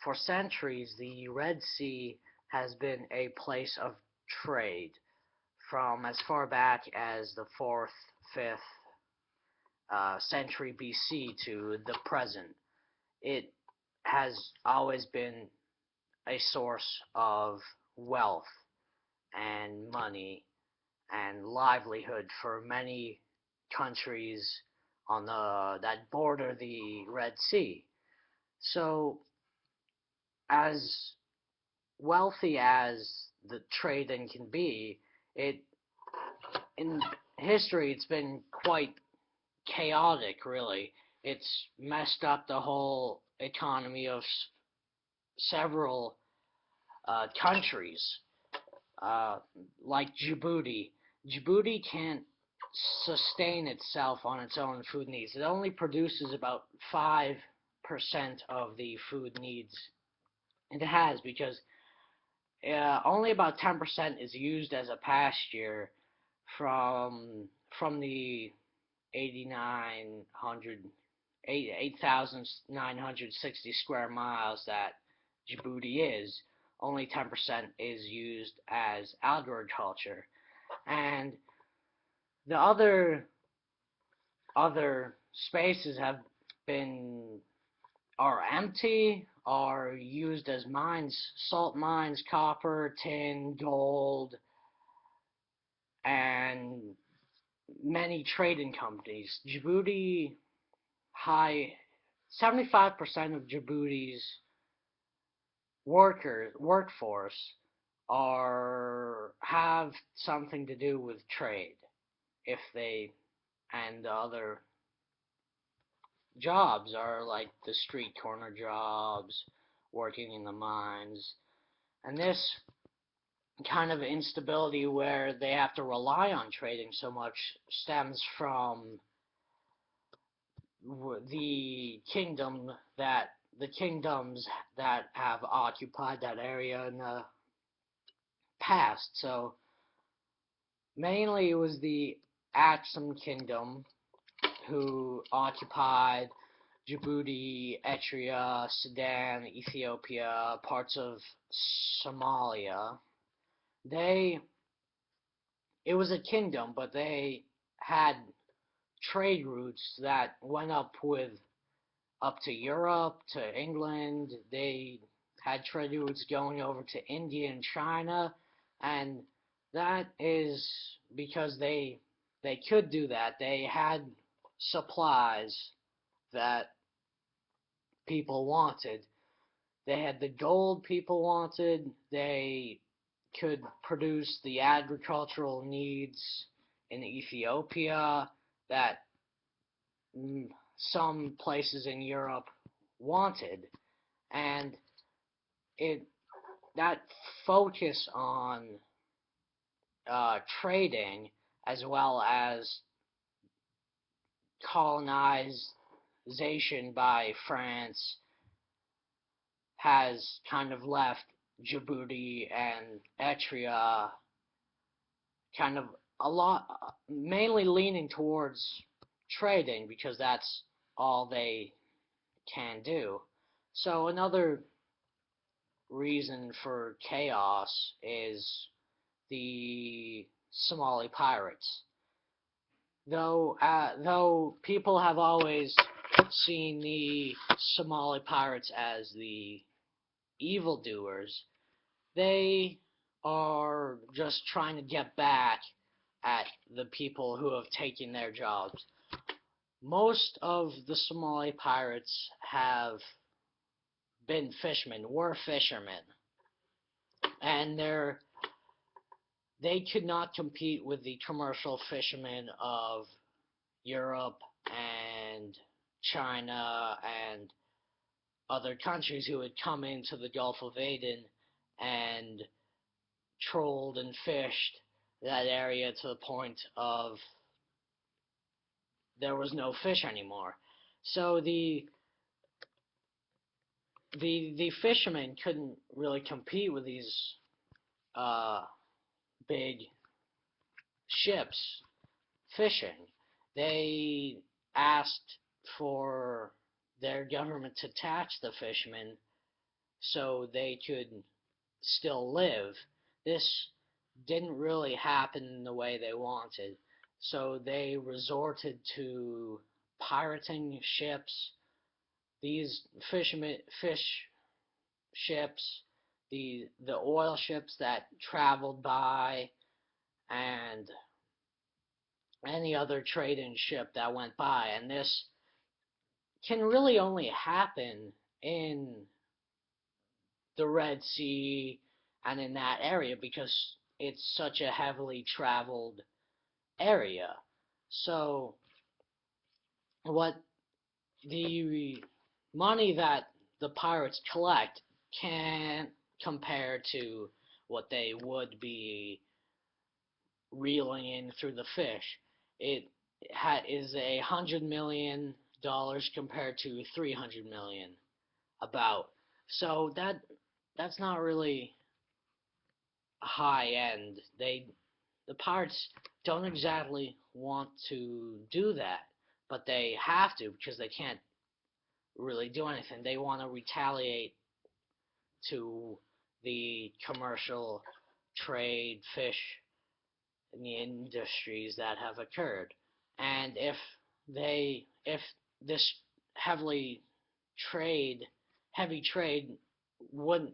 for centuries, the Red Sea has been a place of trade from as far back as the 4th, 5th century BC to the present. It has always been a source of wealth and money and livelihood for many countries on the that border the Red Sea. So, as wealthy as the trading can be, it in history it's been quite chaotic, really. It's messed up the whole economy of several countries, uh, like Djibouti. Djibouti can't sustain itself on its own food needs. It only produces about 5% of the food needs it has, because only about 10% is used as a pasture from the 8,960 square miles that Djibouti is. Only 10% is used as agriculture, and the other spaces have been are empty, are used as mines, salt mines, copper, tin, gold, and many trading companies. Djibouti high 75% of Djibouti's workforce are have something to do with trade. If they and the other jobs are like the street corner jobs, working in the mines, and this kind of instability where they have to rely on trading so much stems from the kingdoms that have occupied that area in the past. So mainly it was the Axum Kingdom who occupied Djibouti, Eritrea, Sudan, Ethiopia, parts of Somalia. They it was a kingdom, but they had trade routes that went up to Europe, to England. They had trade routes going over to India and China, and that is because they could do that. They had supplies that people wanted. They had the gold people wanted. They could produce the agricultural needs in Ethiopia that some places in Europe wanted, and it that focus on trading as well as colonization by France has kind of left Djibouti and Eritrea kind of a lot, mainly leaning towards trading because that's all they can do. So another reason for chaos is the Somali pirates. Though people have always seen the Somali pirates as the evildoers, they are just trying to get back at the people who have taken their jobs. Most of the Somali pirates have been fishermen, were fishermen, and they could not compete with the commercial fishermen of Europe and China and other countries who had come into the Gulf of Aden and trolled and fished that area to the point of there was no fish anymore. So the fishermen couldn't really compete with these uh, big ships fishing. They asked for their government to tax the fishermen so they could still live. This didn't really happen the way they wanted. So they resorted to pirating ships, these fish ships, the oil ships that traveled by, and any other trading ship that went by. And this can really only happen in the Red Sea and in that area because it's such a heavily traveled area. So what the money that the pirates collect can't compare to what they would be reeling in through the fish. It is $100 million compared to 300 million about. So that's not really high end. The pirates don't exactly want to do that, but they have to because they can't really do anything. They want to retaliate to the commercial trade fish in the industries that have occurred. And if this heavily trade heavy trade wouldn't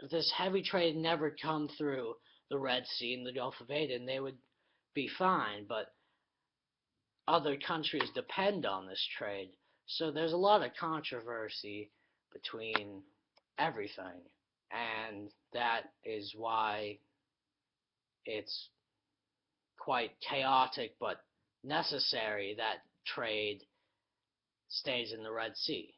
if this heavy trade never come through the Red Sea and the Gulf of Aden, they would be fine. But other countries depend on this trade. So there's a lot of controversy between everything. And that is why it's quite chaotic but necessary that trade stays in the Red Sea.